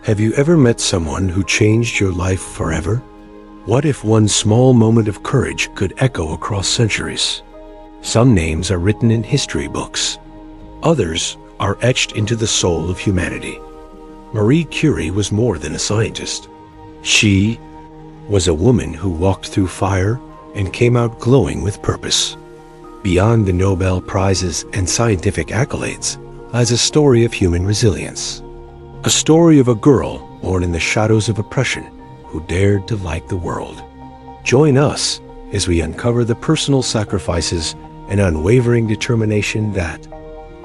Have you ever met someone who changed your life forever? What if one small moment of courage could echo across centuries? Some names are written in history books. Others are etched into the soul of humanity. Marie Curie was more than a scientist. She was a woman who walked through fire and came out glowing with purpose. Beyond the Nobel Prizes and scientific accolades lies a story of human resilience. A story of a girl born in the shadows of oppression who dared to light the world. Join us as we uncover the personal sacrifices and unwavering determination that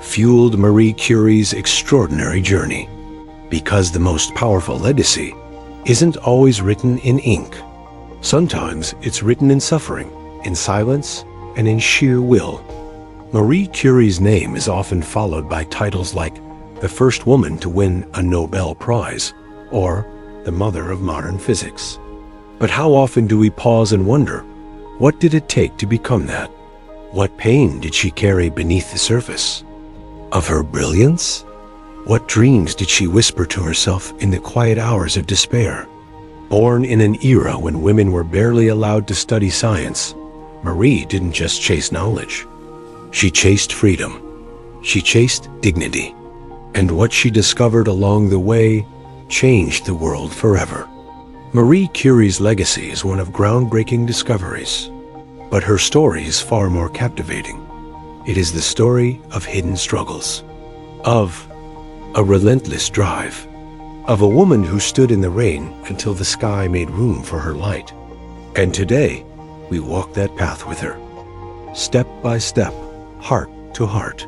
fueled Marie Curie's extraordinary journey. Because the most powerful legacy isn't always written in ink. Sometimes it's written in suffering, in silence, and in sheer will. Marie Curie's name is often followed by titles like the first woman to win a Nobel Prize, or the mother of modern physics. But how often do we pause and wonder, what did it take to become that? What pain did she carry beneath the surface of her brilliance? What dreams did she whisper to herself in the quiet hours of despair? Born in an era when women were barely allowed to study science, Marie didn't just chase knowledge. She chased freedom. She chased dignity. And what she discovered along the way changed the world forever. Marie Curie's legacy is one of groundbreaking discoveries, but her story is far more captivating. It is the story of hidden struggles, of a relentless drive, of a woman who stood in the rain until the sky made room for her light. And today, we walk that path with her, step by step, heart to heart.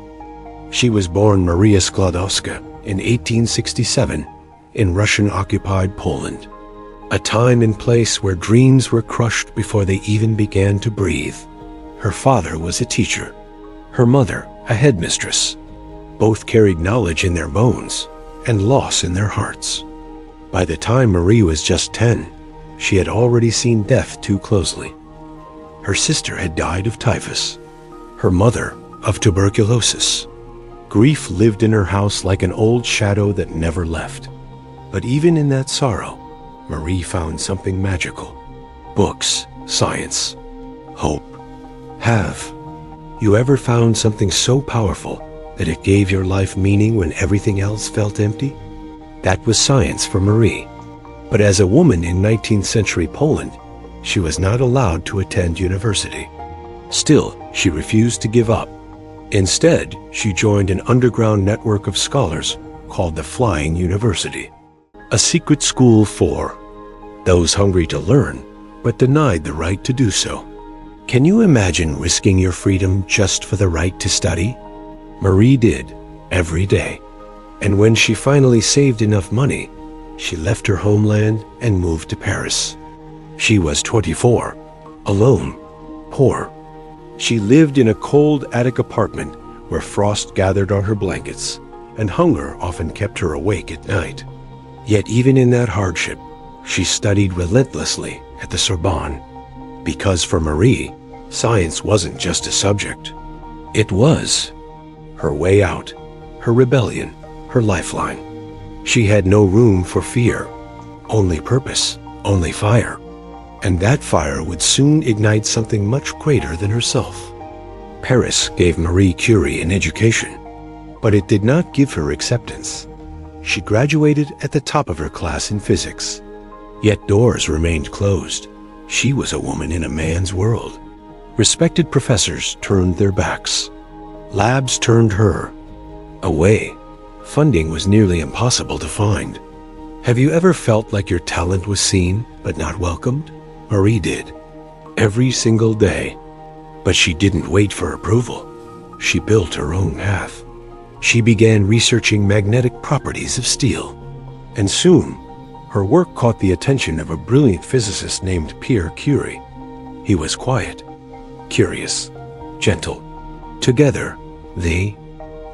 She was born Maria Skłodowska in 1867 in Russian-occupied Poland, a time and place where dreams were crushed before they even began to breathe. Her father was a teacher, her mother a headmistress. Both carried knowledge in their bones and loss in their hearts. By the time Marie was just 10, she had already seen death too closely. Her sister had died of typhus, her mother of tuberculosis. Grief lived in her house like an old shadow that never left. But even in that sorrow, Marie found something magical. Books, science, hope. Have you ever found something so powerful that it gave your life meaning when everything else felt empty? That was science for Marie. But as a woman in 19th century Poland, she was not allowed to attend university. Still, she refused to give up. Instead, she joined an underground network of scholars called the Flying University, a secret school for those hungry to learn, but denied the right to do so. Can you imagine risking your freedom just for the right to study? Marie did, every day. And when she finally saved enough money, she left her homeland and moved to Paris. She was 24, alone, poor. She lived in a cold attic apartment where frost gathered on her blankets, and hunger often kept her awake at night. Yet even in that hardship, she studied relentlessly at the Sorbonne. Because for Marie, science wasn't just a subject. It was her way out, her rebellion, her lifeline. She had no room for fear, only purpose, only fire. And that fire would soon ignite something much greater than herself. Paris gave Marie Curie an education, but it did not give her acceptance. She graduated at the top of her class in physics. Yet doors remained closed. She was a woman in a man's world. Respected professors turned their backs. Labs turned her away. Funding was nearly impossible to find. Have you ever felt like your talent was seen but not welcomed? Marie did, every single day. But she didn't wait for approval. She built her own path. She began researching magnetic properties of steel. And soon, her work caught the attention of a brilliant physicist named Marie Curie. He was quiet, curious, gentle. Together, they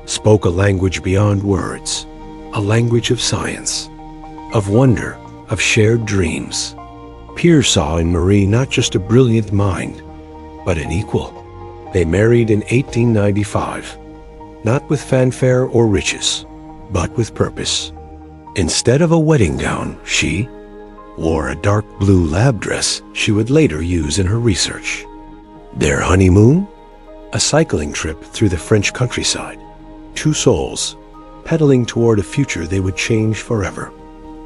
spoke a language beyond words, a language of science, of wonder, of shared dreams. Pierre saw in Marie not just a brilliant mind, but an equal. They married in 1895, not with fanfare or riches, but with purpose. Instead of a wedding gown, she wore a dark blue lab dress she would later use in her research. Their honeymoon? A cycling trip through the French countryside. Two souls, pedaling toward a future they would change forever.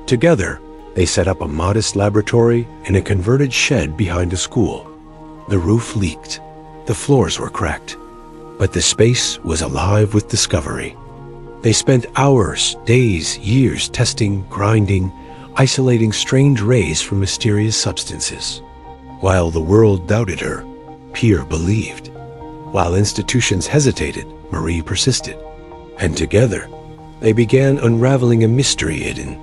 Together, they set up a modest laboratory in a converted shed behind a school. The roof leaked, the floors were cracked, but the space was alive with discovery. They spent hours, days, years testing, grinding, isolating strange rays from mysterious substances. While the world doubted her, Pierre believed. While institutions hesitated, Marie persisted. And together, they began unraveling a mystery hidden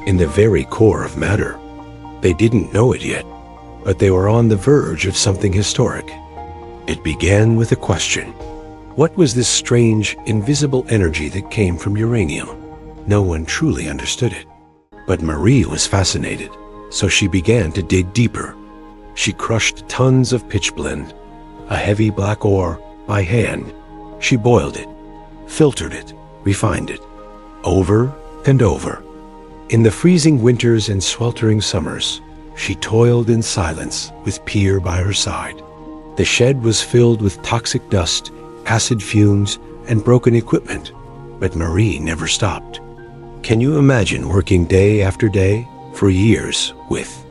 in the very core of matter. They didn't know it yet, but they were on the verge of something historic. It began with a question. What was this strange, invisible energy that came from uranium? No one truly understood it. But Marie was fascinated, so she began to dig deeper. She crushed tons of pitchblende, a heavy black ore, by hand. She boiled it, filtered it, refined it, over and over. In the freezing winters and sweltering summers, she toiled in silence with Pierre by her side. The shed was filled with toxic dust, acid fumes, and broken equipment, but Marie never stopped. Can you imagine working day after day for years with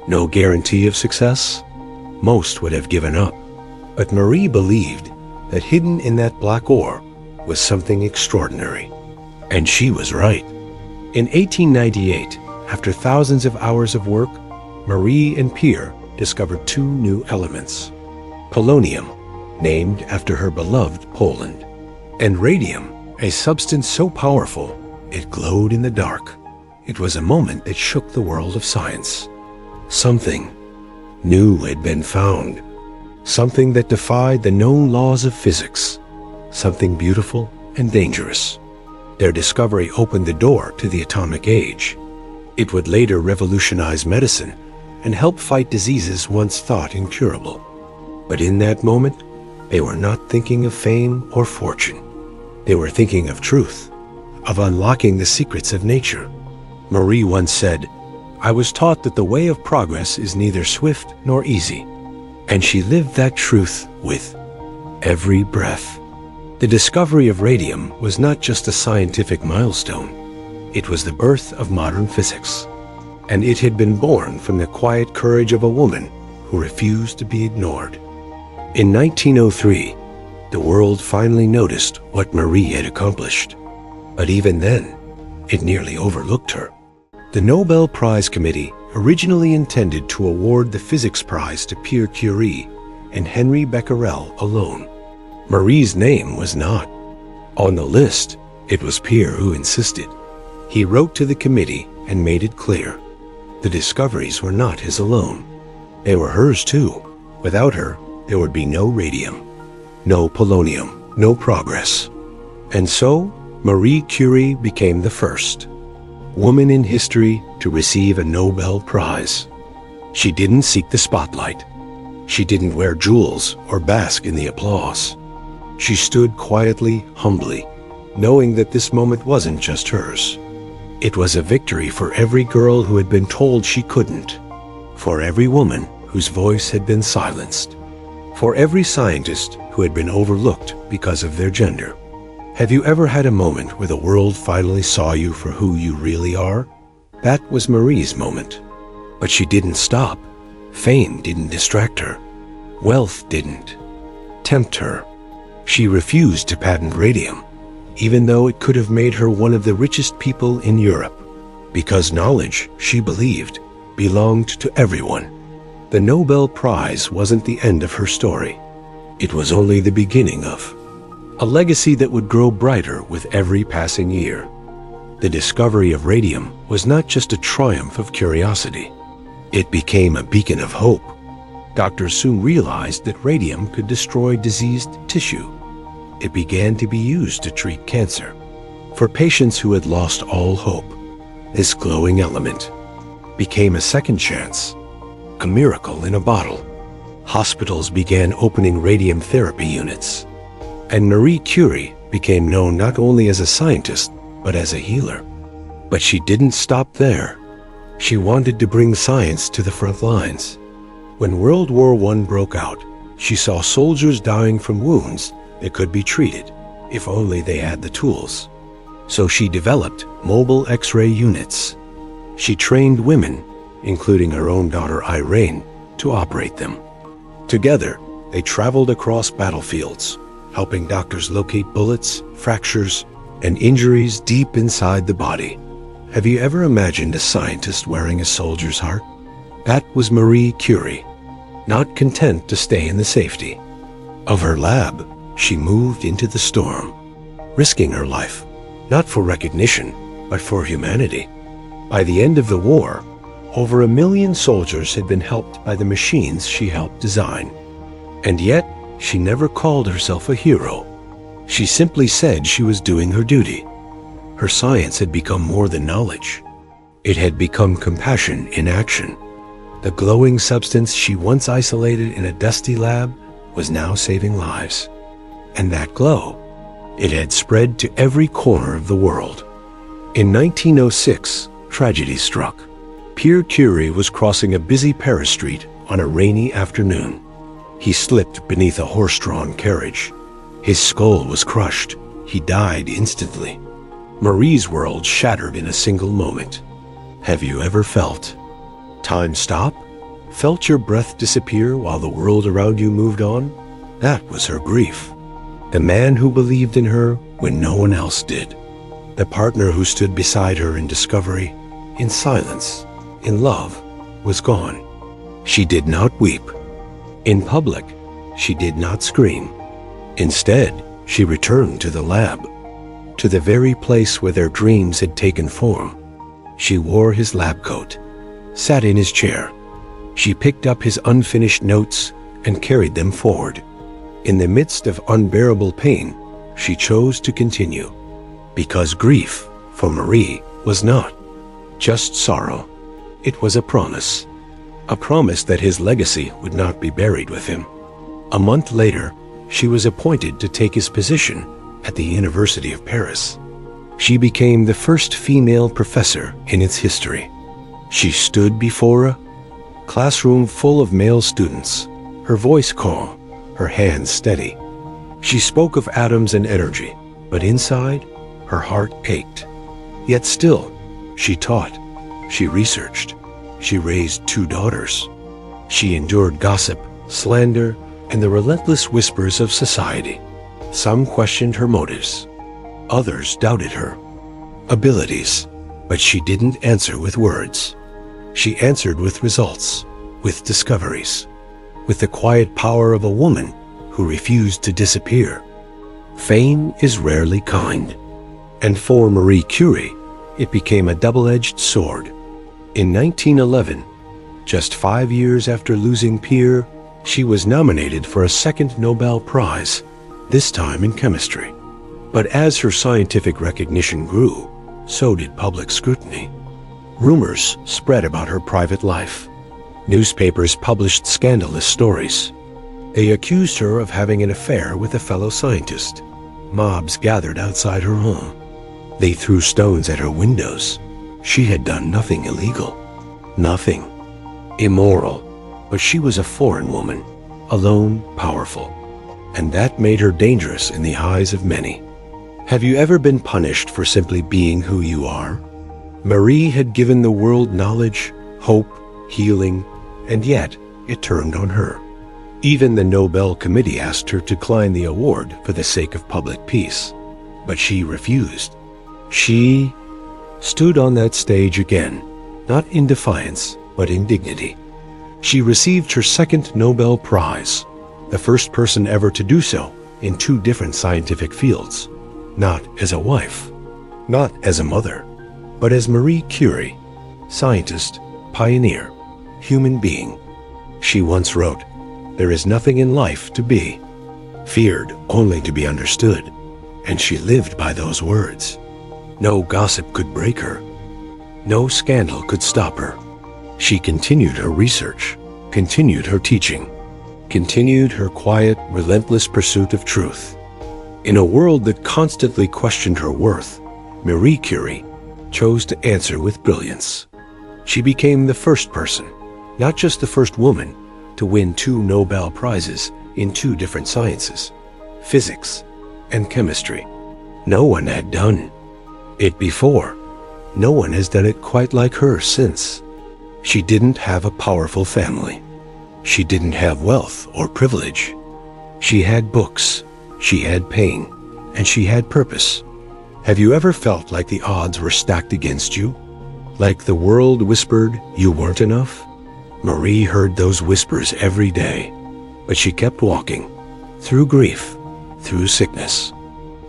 no guarantee of success? Most would have given up, but Marie believed that hidden in that black ore was something extraordinary. And she was right. In 1898, after thousands of hours of work, Marie and Pierre discovered two new elements. Polonium, named after her beloved Poland, and radium, a substance so powerful it glowed in the dark. It was a moment that shook the world of science. Something new had been found. Something that defied the known laws of physics. Something beautiful and dangerous. Their discovery opened the door to the atomic age. It would later revolutionize medicine and help fight diseases once thought incurable. But in that moment, they were not thinking of fame or fortune. They were thinking of truth, of unlocking the secrets of nature. Marie once said, "I was taught that the way of progress is neither swift nor easy." And she lived that truth with every breath. The discovery of radium was not just a scientific milestone. It was the birth of modern physics. And it had been born from the quiet courage of a woman who refused to be ignored. In 1903, the world finally noticed what Marie had accomplished. But even then, it nearly overlooked her. The Nobel Prize Committee originally intended to award the physics prize to Marie Curie and Henri Becquerel alone. Marie's name was not on the list. It was Pierre who insisted. He wrote to the committee and made it clear. The discoveries were not his alone. They were hers too. Without her, there would be no radium, no polonium, no progress. And so, Marie Curie became the first woman in history to receive a Nobel Prize. She didn't seek the spotlight. She didn't wear jewels or bask in the applause. She stood quietly, humbly, knowing that this moment wasn't just hers. It was a victory for every girl who had been told she couldn't, for every woman whose voice had been silenced, for every scientist who had been overlooked because of their gender. Have you ever had a moment where the world finally saw you for who you really are? That was Marie's moment. But she didn't stop. Fame didn't distract her. Wealth didn't tempt her. She refused to patent radium, even though it could have made her one of the richest people in Europe, because knowledge, she believed, belonged to everyone. The Nobel Prize wasn't the end of her story. It was only the beginning of a legacy that would grow brighter with every passing year. The discovery of radium was not just a triumph of curiosity. It became a beacon of hope. Doctors soon realized that radium could destroy diseased tissue. It began to be used to treat cancer. For patients who had lost all hope, this glowing element became a second chance, a miracle in a bottle. Hospitals began opening radium therapy units, and Marie Curie became known not only as a scientist, but as a healer. But she didn't stop there. She wanted to bring science to the front lines. When World War I broke out, she saw soldiers dying from wounds that could be treated if only they had the tools. So she developed mobile X-ray units. She trained women, including her own daughter Irene, to operate them. Together, they traveled across battlefields, helping doctors locate bullets, fractures, and injuries deep inside the body. Have you ever imagined a scientist wearing a soldier's heart? That was Marie Curie. Not content to stay in the safety of her lab, she moved into the storm, risking her life, not for recognition, but for humanity. By the end of the war, over 1 million soldiers had been helped by the machines she helped design. And yet, she never called herself a hero. She simply said she was doing her duty. Her science had become more than knowledge. It had become compassion in action. The glowing substance she once isolated in a dusty lab was now saving lives. And that glow, it had spread to every corner of the world. In 1906, tragedy struck. Pierre Curie was crossing a busy Paris street on a rainy afternoon. He slipped beneath a horse-drawn carriage. His skull was crushed. He died instantly. Marie's world shattered in a single moment. Have you ever felt time stop? Felt your breath disappear while the world around you moved on? That was her grief. The man who believed in her when no one else did. The partner who stood beside her in discovery, in silence, in love, was gone. She did not weep. In public, she did not scream. Instead, she returned to the lab, to the very place where their dreams had taken form. She wore his lab coat, sat in his chair. She picked up his unfinished notes and carried them forward. In the midst of unbearable pain, she chose to continue, because grief, for Marie, was not just sorrow. It was a promise that his legacy would not be buried with him. A month later, she was appointed to take his position at the University of Paris. She became the first female professor in its history. She stood before a classroom full of male students, her voice calm, her hands steady. She spoke of atoms and energy, but inside, her heart ached. Yet still, she taught, she researched, she raised 2 daughters. She endured gossip, slander, and the relentless whispers of society. Some questioned her motives. Others doubted her abilities, but she didn't answer with words. She answered with results, with discoveries, with the quiet power of a woman who refused to disappear. Fame is rarely kind, and for Marie Curie, it became a double-edged sword. In 1911, just 5 years after losing Pierre, she was nominated for a second Nobel Prize, this time in chemistry. But as her scientific recognition grew, so did public scrutiny. Rumors spread about her private life. Newspapers published scandalous stories. They accused her of having an affair with a fellow scientist. Mobs gathered outside her home. They threw stones at her windows. She had done nothing illegal, nothing immoral, but she was a foreign woman, alone, powerful, and that made her dangerous in the eyes of many. Have you ever been punished for simply being who you are? Marie had given the world knowledge, hope, healing, and yet it turned on her. Even the Nobel Committee asked her to decline the award for the sake of public peace, but she refused. She stood on that stage again, not in defiance, but in dignity. She received her second Nobel Prize, the first person ever to do so in 2 different scientific fields, not as a wife, not as a mother, but as Marie Curie, scientist, pioneer, human being. She once wrote, "There is nothing in life to be feared, only to be understood," and she lived by those words. No gossip could break her. No scandal could stop her. She continued her research, continued her teaching, continued her quiet, relentless pursuit of truth. In a world that constantly questioned her worth, Marie Curie chose to answer with brilliance. She became the first person, not just the first woman, to win 2 Nobel Prizes in 2 different sciences, physics and chemistry. No one had done it before. No one has done it quite like her since. She didn't have a powerful family. She didn't have wealth or privilege. She had books, she had pain, and she had purpose. Have you ever felt like the odds were stacked against you? Like the world whispered you weren't enough? Marie heard those whispers every day, but she kept walking, through grief, through sickness,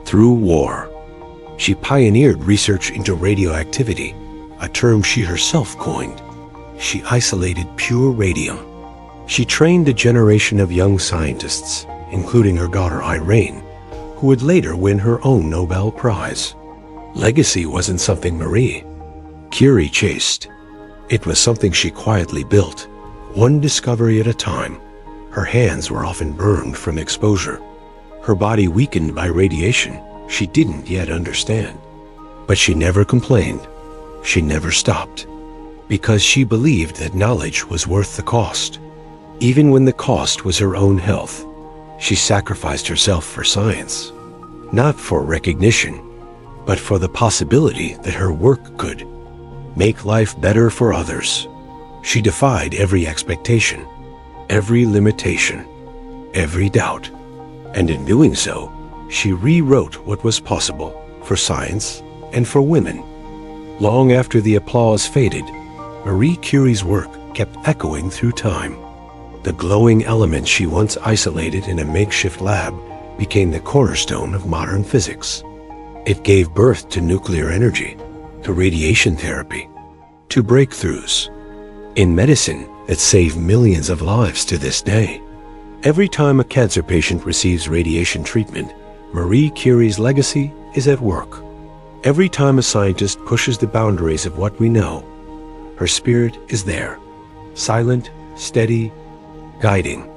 through war. She pioneered research into radioactivity, a term she herself coined. She isolated pure radium. She trained a generation of young scientists, including her daughter Irene, who would later win her own Nobel Prize. Legacy wasn't something Marie Curie chased. It was something she quietly built, one discovery at a time. Her hands were often burned from exposure, her body weakened by radiation she didn't yet understand. But she never complained. She never stopped, because she believed that knowledge was worth the cost. Even when the cost was her own health, she sacrificed herself for science, not for recognition, but for the possibility that her work could make life better for others. She defied every expectation, every limitation, every doubt, and in doing so, she rewrote what was possible for science and for women. Long after the applause faded, Marie Curie's work kept echoing through time. The glowing element she once isolated in a makeshift lab became the cornerstone of modern physics. It gave birth to nuclear energy, to radiation therapy, to breakthroughs in medicine that save millions of lives to this day. Every time a cancer patient receives radiation treatment, Marie Curie's legacy is at work. Every time a scientist pushes the boundaries of what we know, her spirit is there, silent, steady, guiding.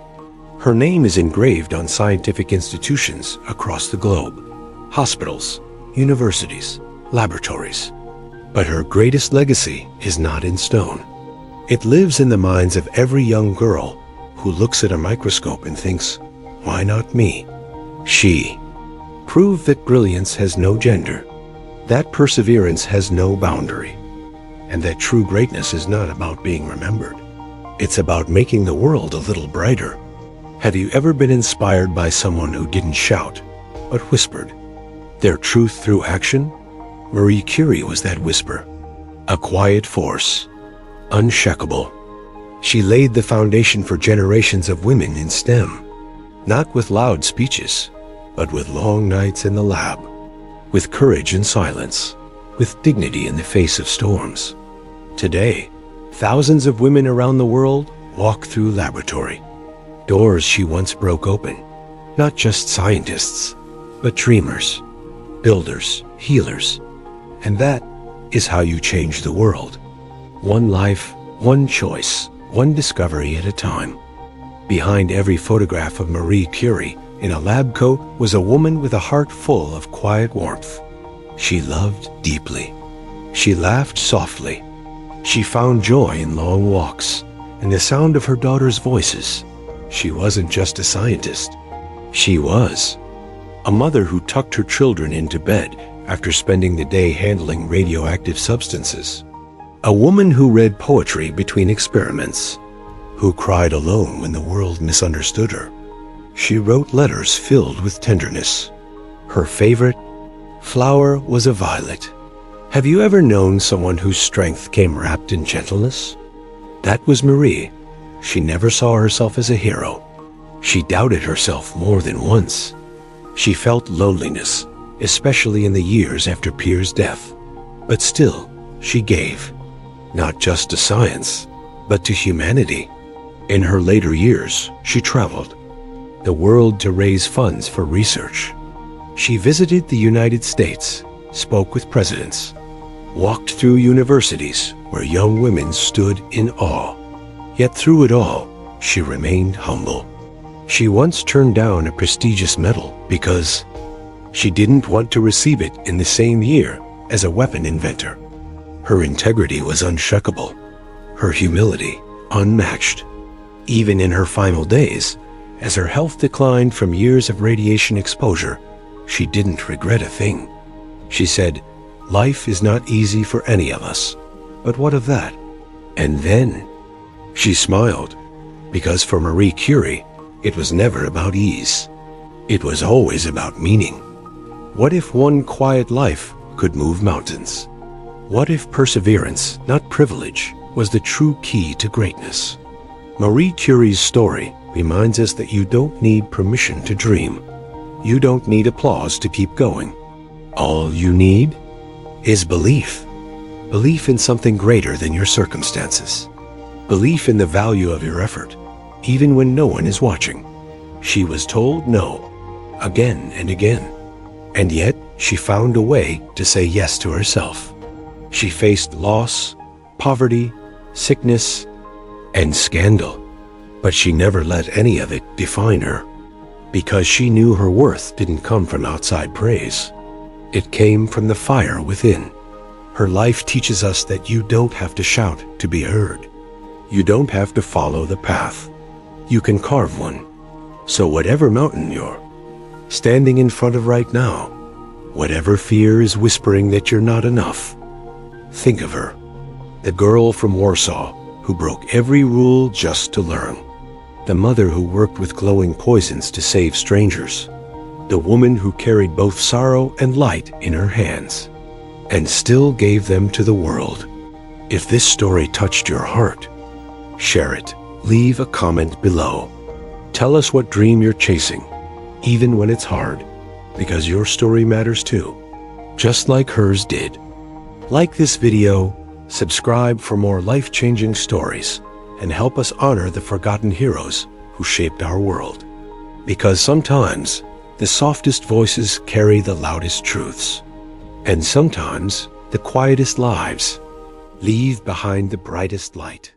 Her name is engraved on scientific institutions across the globe, hospitals, universities, laboratories. But her greatest legacy is not in stone. It lives in the minds of every young girl who looks at a microscope and thinks, "Why not me?" She proved that brilliance has no gender, that perseverance has no boundary, and that true greatness is not about being remembered. It's about making the world a little brighter. Have you ever been inspired by someone who didn't shout, but whispered their truth through action? Marie Curie was that whisper, a quiet force, unshakable. She laid the foundation for generations of women in STEM, not with loud speeches, but with long nights in the lab, with courage in silence, with dignity in the face of storms. Today, thousands of women around the world walk through laboratory, doors she once broke open. Not just scientists, but dreamers, builders, healers. And that is how you change the world. One life, one choice, one discovery at a time. Behind every photograph of Marie Curie in a lab coat was a woman with a heart full of quiet warmth. She loved deeply. She laughed softly. She found joy in long walks and the sound of her daughter's voices. She wasn't just a scientist. She was a mother who tucked her children into bed after spending the day handling radioactive substances. A woman who read poetry between experiments, who cried alone when the world misunderstood her. She wrote letters filled with tenderness. Her favorite flower was a violet. Have you ever known someone whose strength came wrapped in gentleness? That was Marie. She never saw herself as a hero. She doubted herself more than once. She felt loneliness, especially in the years after Pierre's death. But still, she gave, not just to science, but to humanity. In her later years, she traveled the world to raise funds for research. She visited the United States, spoke with presidents, walked through universities where young women stood in awe. Yet through it all, she remained humble. She once turned down a prestigious medal because she didn't want to receive it in the same year as a weapon inventor. Her integrity was unshakable, her humility unmatched. Even in her final days, as her health declined from years of radiation exposure, she didn't regret a thing. She said, "Life is not easy for any of us, but what of that?" And then she smiled, because for Marie Curie, it was never about ease. It was always about meaning. What if one quiet life could move mountains? What if perseverance, not privilege, was the true key to greatness? Marie Curie's story reminds us that you don't need permission to dream. You don't need applause to keep going. All you need is belief. Belief in something greater than your circumstances. Belief in the value of your effort, even when no one is watching. She was told no, again and again. And yet, she found a way to say yes to herself. She faced loss, poverty, sickness, and scandal. But she never let any of it define her, because she knew her worth didn't come from outside praise. It came from the fire within. Her life teaches us that you don't have to shout to be heard. You don't have to follow the path. You can carve one. So whatever mountain you're standing in front of right now, whatever fear is whispering that you're not enough, think of her, the girl from Warsaw who broke every rule just to learn, the mother who worked with glowing poisons to save strangers, the woman who carried both sorrow and light in her hands, and still gave them to the world. If this story touched your heart, share it. Leave a comment below. Tell us what dream you're chasing, even when it's hard, because your story matters too, just like hers did. Like this video, subscribe for more life-changing stories, and help us honor the forgotten heroes who shaped our world. Because sometimes, the softest voices carry the loudest truths, and sometimes, the quietest lives leave behind the brightest light.